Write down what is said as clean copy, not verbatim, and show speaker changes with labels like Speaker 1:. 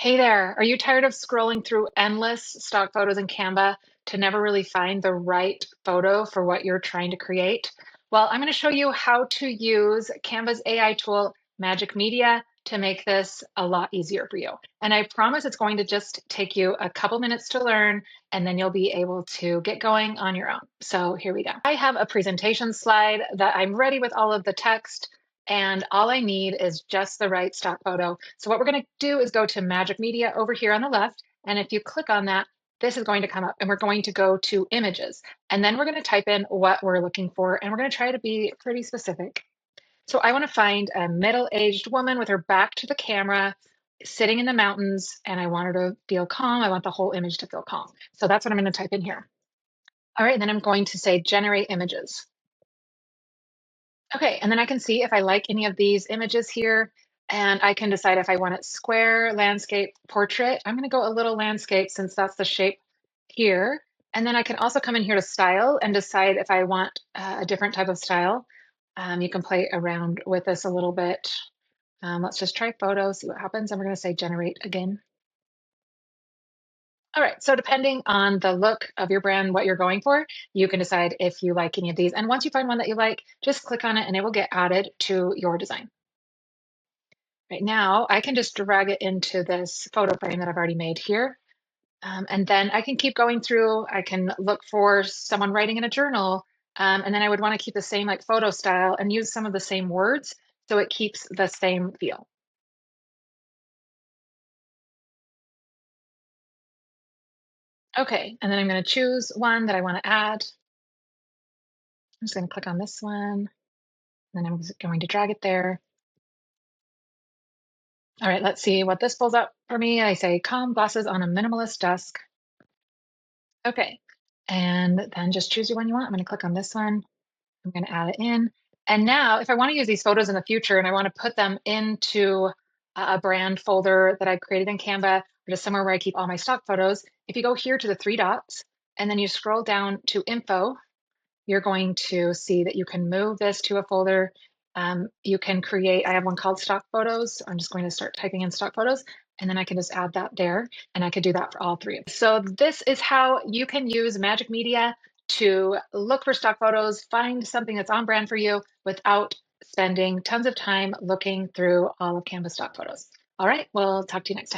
Speaker 1: Hey there, are you tired of scrolling through endless stock photos in Canva to never really find the right photo for what you're trying to create? Well, I'm going to show you how to use Canva's AI tool, Magic Media, to make this a lot easier for you. And I promise it's going to just take you a couple minutes to learn, and then you'll be able to get going on your own. So here we go. I have a presentation slide that I'm ready with all of the text. And all I need is just the right stock photo. So what we're going to do is go to Magic Media over here on the left. And if you click on that, this is going to come up and we're going to go to images. And then we're going to type in what we're looking for. And we're going to try to be pretty specific. So I want to find a middle-aged woman with her back to the camera, sitting in the mountains. And I want her to feel calm. I want the whole image to feel calm. So that's what I'm going to type in here. All right. And then I'm going to say generate images. Okay, and then I can see if I like any of these images here, and I can decide if I want it square, landscape, portrait. I'm going to go a little landscape since that's the shape here. And then I can also come in here to style and decide if I want a different type of style. You can play around with this a little bit. Let's just try photo, see what happens. And we're going to say generate again. All right, so depending on the look of your brand, what you're going for, you can decide if you like any of these. And once you find one that you like, just click on it and it will get added to your design. Right now, I can just drag it into this photo frame that I've already made here. And then I can keep going through. I can look for someone writing in a journal. And then I would want to keep the same like photo style and use some of the same words so it keeps the same feel. Okay, and then I'm going to choose one that I want to add. I'm just going to click on this one. Then I'm just going to drag it there. All right, let's see what this pulls up for me. I say calm glasses on a minimalist desk. Okay, and then just choose the one you want. I'm going to click on this one. I'm going to add it in. And now if I want to use these photos in the future and I want to put them into a brand folder that I've created in Canva or just somewhere where I keep all my stock photos, if you go here to the three dots and then you scroll down to info, you're going to see that you can move this to a folder. You can create, I have one called stock photos. I'm just going to start typing in stock photos and then I can just add that there and I could do that for all three. So this is how you can use Magic Media to look for stock photos, find something that's on brand for you without spending tons of time looking through all of Canva stock photos. All right, we'll talk to you next time.